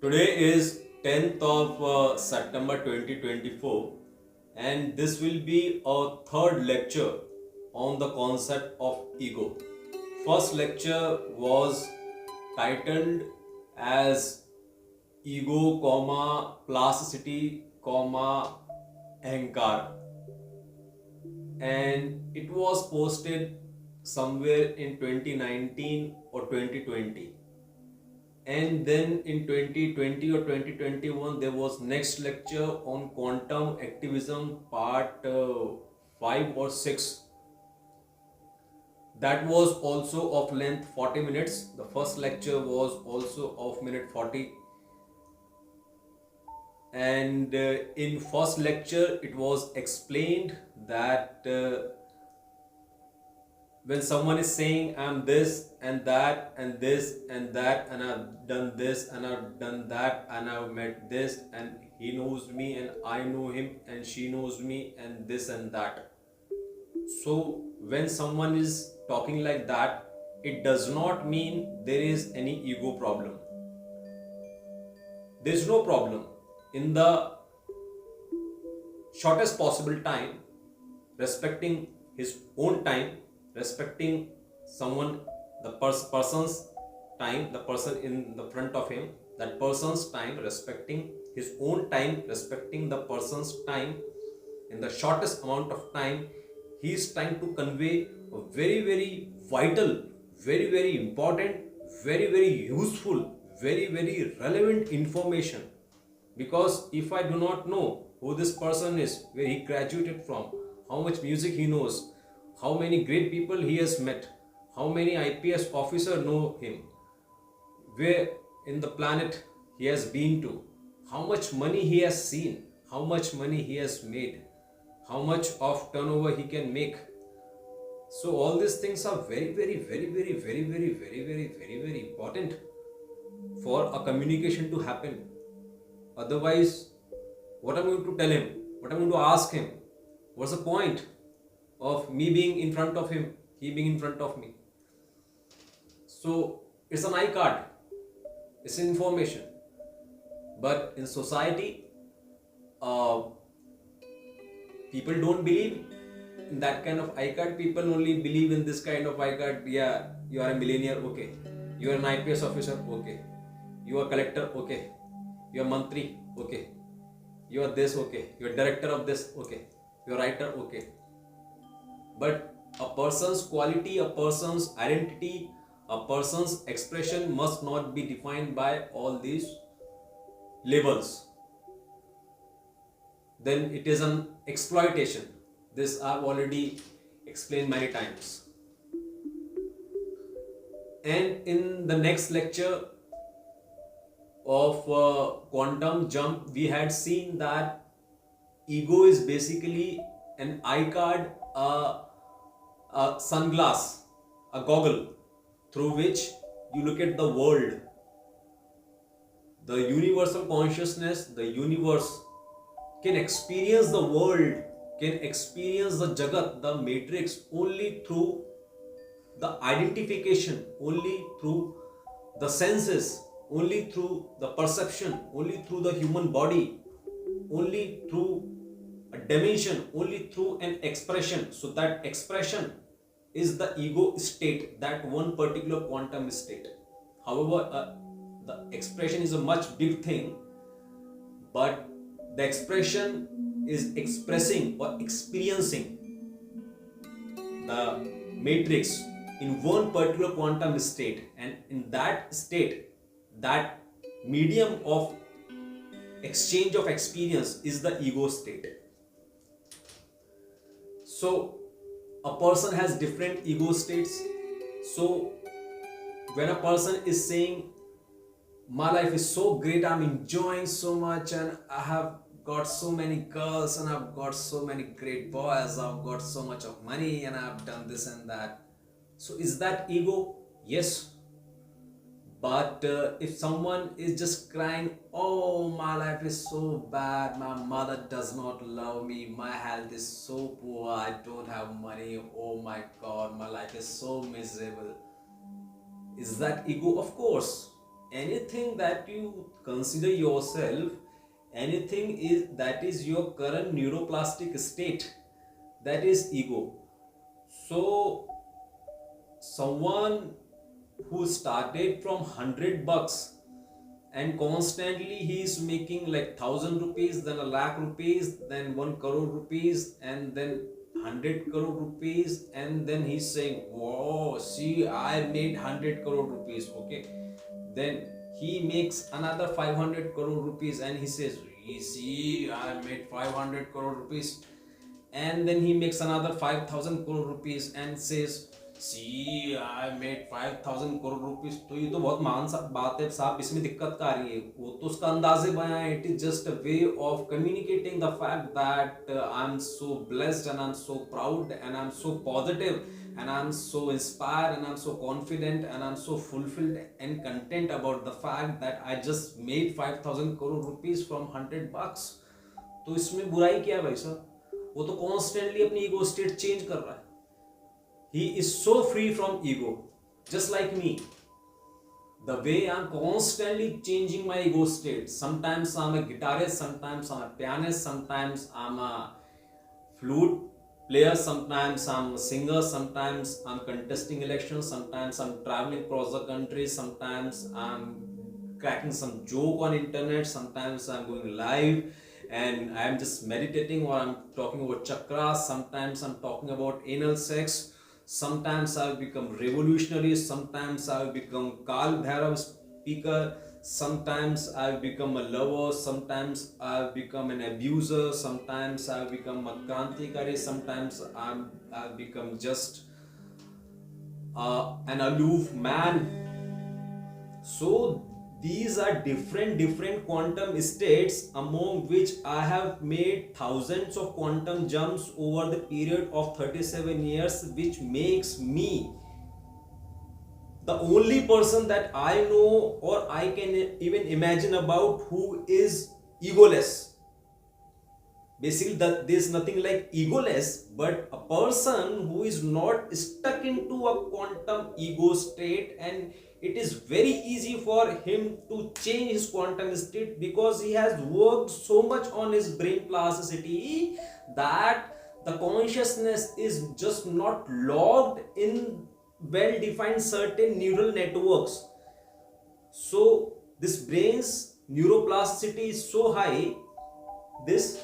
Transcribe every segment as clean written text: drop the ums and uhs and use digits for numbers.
Today is 10th of September 2024, and this will be our third lecture on the concept of ego. First lecture was titled as ego, plasticity, ahankar, and it was posted somewhere in 2019 or 2020. And then in 2020 or 2021 there was next lecture on quantum activism part 5 or 6. That was also of length 40 minutes. The first lecture was also of minute 40, and in first lecture it was explained that when someone is saying I'm this and that and this and that and I've done this and I've done that and I've met this and he knows me and I know him and she knows me and this and that. So when someone is talking like that, it does not mean there is any ego problem. There is no problem. In the shortest possible time, respecting his own time, respecting someone, the person's time, the person in the front of him, that person's time, respecting his own time, respecting the person's time, in the shortest amount of time, he is trying to convey a very vital, very important, very useful, very relevant information. Because if I do not know who this person is, where he graduated from, how much music he knows, how many great people he has met, how many IPS officers know him, where in the planet he has been to, how much money he has seen, how much money he has made, how much of turnover he can make. So all these things are very important for a communication to happen. Otherwise, what am I going to tell him? What am I going to ask him? What's the point of me being in front of him, he being in front of me? So it's an iCard, it's information. But in society, people don't believe in that kind of iCard. People only believe in this kind of iCard. Yeah, you are a millionaire, okay. You are an IPS officer, okay. You are a collector, okay. You are mantri, okay. You are this, okay. You are director of this, okay. You are writer, okay. But a person's quality, a person's identity, a person's expression must not be defined by all these labels. Then it is an exploitation. This I've already explained many times. And in the next lecture of quantum jump, we had seen that ego is basically an iCard, a sunglass, a goggle through which you look at the world. The universal consciousness, the universe can experience the world, can experience the Jagat, the matrix, only through the identification, only through the senses, only through the perception, only through the human body, only through a dimension, only through an expression. So that expression is the ego state, that one particular quantum state. However, the expression is a much big thing, but the expression is expressing or experiencing the matrix in one particular quantum state, and in that state, that medium of exchange of experience is the ego state. So a person has different ego states. So when a person is saying my life is so great, I'm enjoying so much, and I have got so many girls, and I've got so many great boys, I've got so much of money, and I've done this and that. So is that ego? Yes. But if someone is just crying, oh, my life is so bad, my mother does not love me, my health is so poor, I don't have money, oh my god, my life is so miserable. Is that ego? Of course. anything that you consider yourself, anything is that is your current neuroplastic state, that is ego. So someone who started from 100 bucks and constantly he is making like 1,000 rupees, then a lakh rupees, then 1 crore rupees, and then 100 crore rupees, and then he's saying, whoa, see, I made 100 crore rupees. Okay, then he makes another 500 crore rupees and he says, "You see, I made 500 crore rupees." And then he makes another 5,000 crore rupees and says, "See, I made 5,000 crore rupees." तो ये तो बहुत महान सा बात है साहब, इसमें दिक्कत क्या आ रही है? वो तो उसका अंदाजे बयां है. It is just a way of communicating the fact that I'm so blessed and I'm so proud and I'm so positive and I'm so inspired and I'm so confident and I'm so fulfilled and content about the fact that I just made 5,000 crore rupees from 100 bucks. तो इसमें बुराई क्या है भाई साहब? वो तो constantly अपनी ईगो स्टेट चेंज कर रहा है. He is so free from ego, just like me. The way I'm constantly changing my ego state. Sometimes I'm a guitarist, sometimes I'm a pianist, sometimes I'm a flute player, sometimes I'm a singer, sometimes I'm contesting elections, sometimes I'm traveling across the country, sometimes I'm cracking some joke on internet, sometimes I'm going live and I'm just meditating or I'm talking about chakras, sometimes I'm talking about anal sex. Sometimes I've become revolutionary, sometimes I've become Karl Bhairav speaker, sometimes I've become a lover, sometimes I've become an abuser, sometimes I've become a krantikari, sometimes I've become just an aloof man. So these are different quantum states, among which I have made thousands of quantum jumps over the period of 37 years, which makes me the only person that I know or I can even imagine about who is egoless. Basically, there's nothing like egoless, but a person who is not stuck into a quantum ego state, and it is very easy for him to change his quantum state because he has worked so much on his brain plasticity that the consciousness is just not logged in well-defined certain neural networks. So this brain's neuroplasticity is so high, this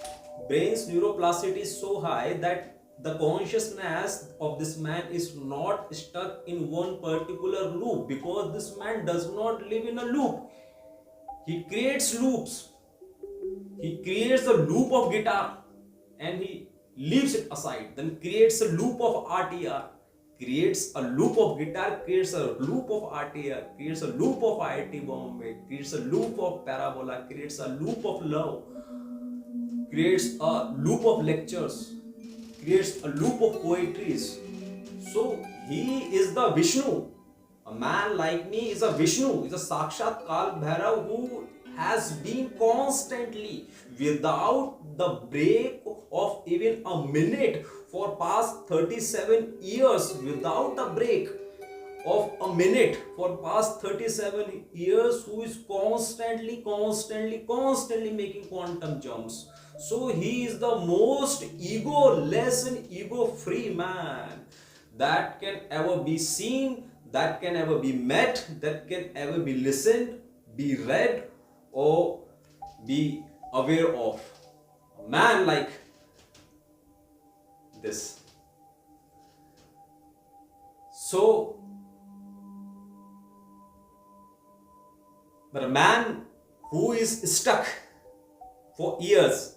brain's neuroplasticity is so high that the consciousness of this man is not stuck in one particular loop, because this man does not live in a loop. He creates loops. He creates a loop of guitar and he leaves it aside, then creates a loop of RTR, creates a loop of guitar, creates a loop of RTR, creates a loop of IIT Bombay, creates a loop of parabola, creates a loop of love, creates a loop of lectures, creates a loop of poetries. So he is the Vishnu. A man like me is a Vishnu, is a Sakshat Kal Bhairav who has been constantly, without the break of even a minute, for past 37 years, without a break of a minute for past 37 years, who is constantly making quantum jumps. So he is the most ego-less and ego-free man that can ever be seen, that can ever be met, that can ever be listened, be read, or be aware of. A man like this. So, but a man who is stuck for years,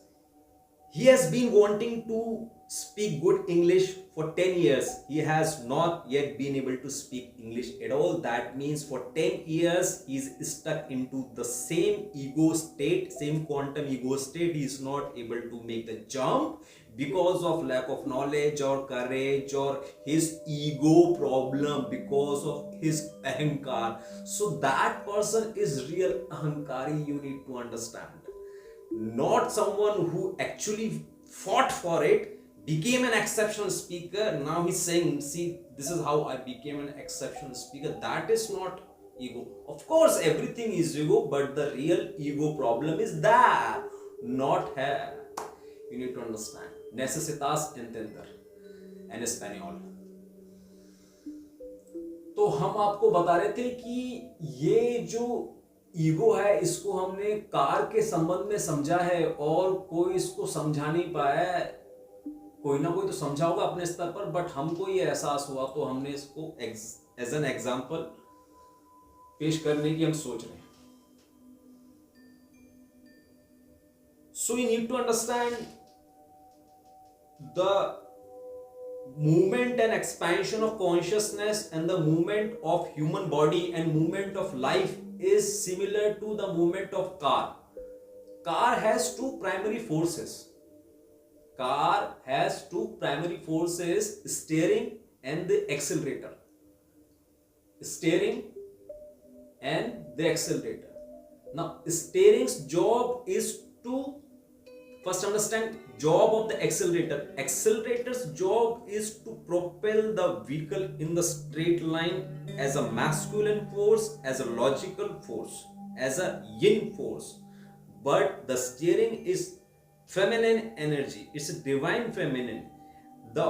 he has been wanting to speak good English for 10 years. He has not yet been able to speak English at all. That means for 10 years, he is stuck into the same ego state, same quantum ego state. He is not able to make the jump because of lack of knowledge or courage or his ego problem, because of his ahankar. So that person is real ahankari, you need to understand. Not someone who actually fought for it, became an exceptional speaker. Now he's saying, see, this is how I became an exceptional speaker. That is not ego. Of course everything is ego, but the real ego problem is there, not here. You need to understand. Necesitas entender en español. तो हम आपको बता रहे थे कि ये जो ego है इसको हमने कार के संबंध में समझा है और कोई इसको समझा नहीं पाया है। कोई ना कोई तो समझा होगा अपने स्तर पर, बट हमको ये एहसास हुआ तो हमने इसको एज एन एग्जाम्पल पेश करने की हम सोच रहे हैं। So you need to understand the movement and expansion of consciousness and the movement of human body and movement of life is similar to the movement of car. Car has two primary forces. Car has two primary forces, steering and the accelerator. Steering and the accelerator. Now steering's job is to first understand job of the accelerator. Accelerator's job is to propel the vehicle in the straight line as a masculine force, as a logical force, as a yin force. But the steering is feminine energy. It's a divine feminine. The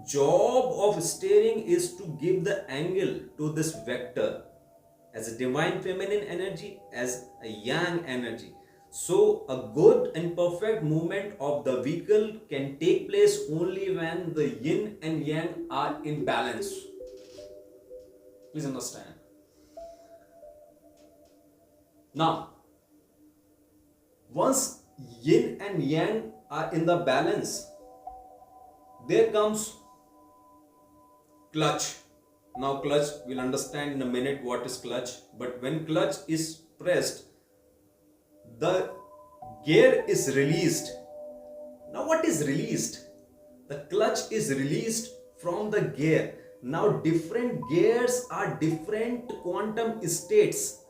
job of steering is to give the angle to this vector as a divine feminine energy, as a yang energy. So a good and perfect movement of the vehicle can take place only when the yin and yang are in balance. Please understand. Now, once yin and yang are in the balance, there comes clutch. Now clutch, we'll understand in a minute what is clutch. But when clutch is pressed, the gear is released. Now what is released? The clutch is released from the gear. Now different gears are different quantum states.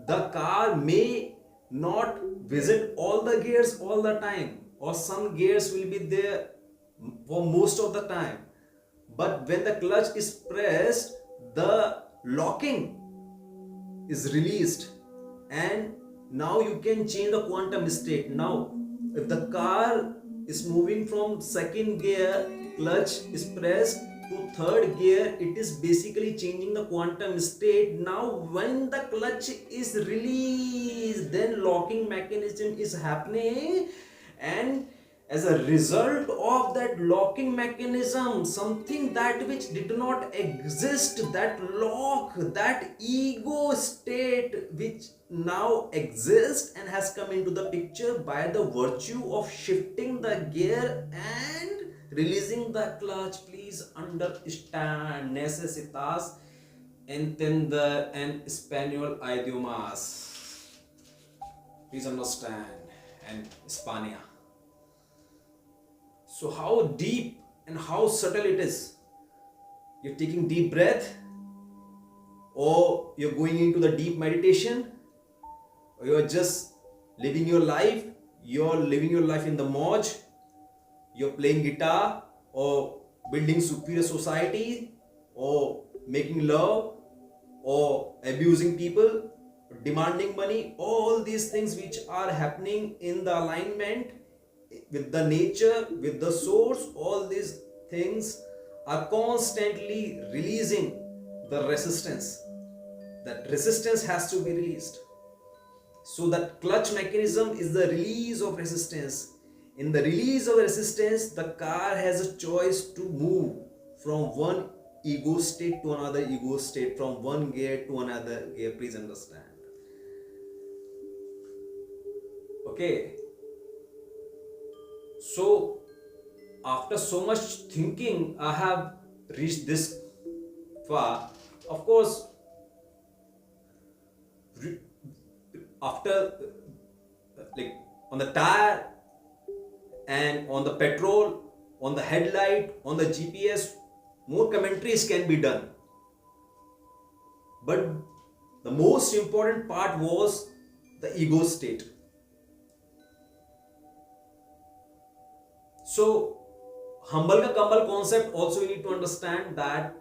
The car may not visit all the gears all the time, or some gears will be there for most of the time. But when the clutch is pressed, the locking is released and now you can change the quantum state. Now if the car is moving from second gear, clutch is pressed, to third gear, it is basically changing the quantum state. Now when the clutch is released, then locking mechanism is happening, and as a result of that locking mechanism, something that which did not exist, that lock, that ego state which now exists and has come into the picture by the virtue of shifting the gear and releasing the clutch. Please understand. Necesitas entender en español idiomas. Please understand. And Hispania. So how deep and how subtle it is. You're taking deep breath, or you're going into the deep meditation, or you're just living your life. You're living your life in the moj. You're playing guitar, or building superior society, or making love, or abusing people, demanding money. All these things which are happening in the alignment with the nature, with the source, all these things are constantly releasing the resistance. That resistance has to be released. So that clutch mechanism is the release of resistance. In the release of resistance, the car has a choice to move from one ego state to another ego state, from one gear to another gear. Please understand. Okay. So after so much thinking, I have reached this far. Of course, after, like, on the tire and on the petrol, on the headlight, on the GPS, more commentaries can be done. But the most important part was the ego state. So, humble ka kambal concept also you need to understand that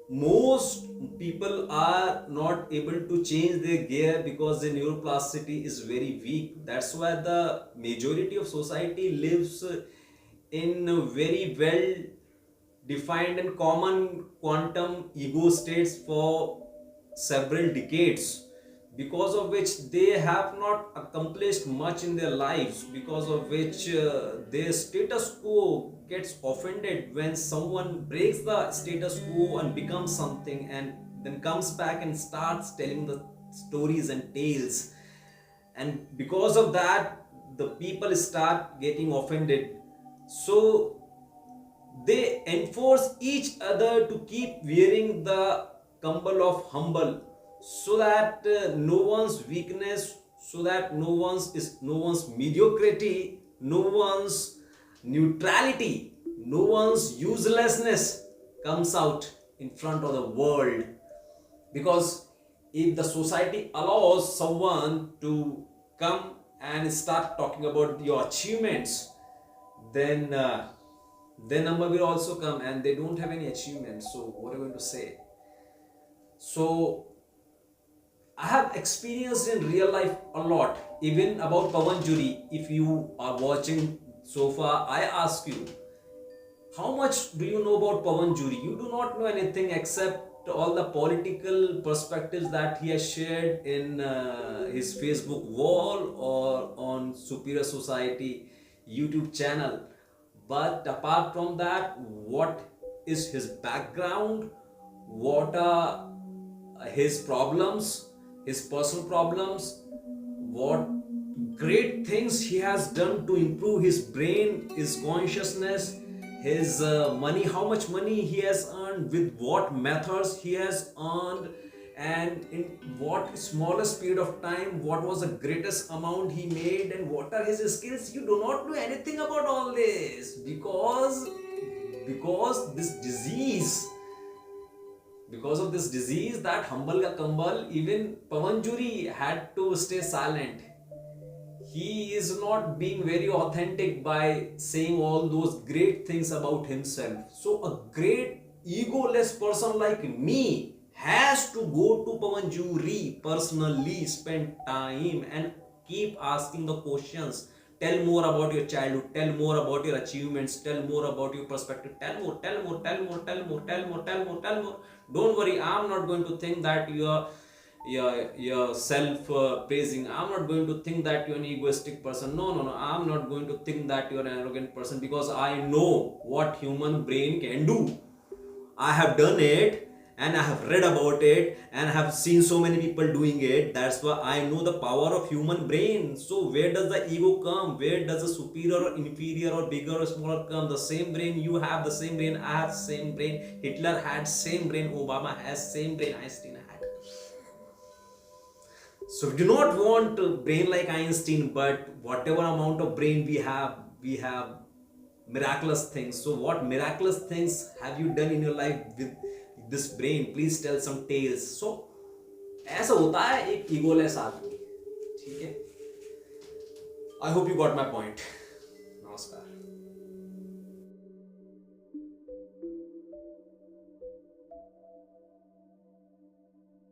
most people are not able to change their gear because the neuroplasticity is very weak. That's why the majority of society lives in a very well defined and common quantum ego states for several decades, because of which they have not accomplished much in their lives, because of which their status quo gets offended when someone breaks the status quo and becomes something, and then comes back and starts telling the stories and tales. And because of that, the people start getting offended. So they enforce each other to keep wearing the cumble of humble, so that no one's weakness, so that no one's mediocrity, no one's neutrality, no one's uselessness comes out in front of the world. Because if the society allows someone to come and start talking about your achievements, then their number will also come, and they don't have any achievements, so what are you going to say? So I have experienced in real life a lot, even about Pawan Juri. If you are watching so far, I ask you, how much do you know about Pawan Juri? You do not know anything except all the political perspectives that he has shared in his Facebook wall or on Superior Society YouTube channel. But apart from that, what is his background? What are his problems, his personal problems? What great things he has done to improve his brain, his consciousness, his money, how much money he has earned, with what methods he has earned, and in what smallest period of time, what was the greatest amount he made, and what are his skills. You do not know anything about all this, because this disease, because of this disease, that humble ka kambal, even Pawan Juri had to stay silent. He is not being very authentic by saying all those great things about himself. So a great egoless person like me has to go to Pawan Juri personally, spend time and keep asking the questions. Tell more about your childhood, tell more about your achievements, tell more about your perspective, tell more, tell more, tell more, tell more, tell more, tell more, tell more. Don't worry, I'm not going to think that you're self praising. I'm not going to think that you're an egoistic person. No, I'm not going to think that you're an arrogant person, because I know what human brain can do. I have done it, and I have read about it, and I have seen so many people doing it. That's why I know the power of human brain. So where does the ego come? Where does the superior or inferior or bigger or smaller come? The same brain, you have the same brain, I have same brain, Hitler had same brain, Obama has same brain, Einstein had. So we do not want a brain like Einstein, but whatever amount of brain we have miraculous things. So what miraculous things have you done in your life with this brain? Please tell some tales. So ऐसा होता है एक egoless आदमी, ठीक है? I hope you got my point.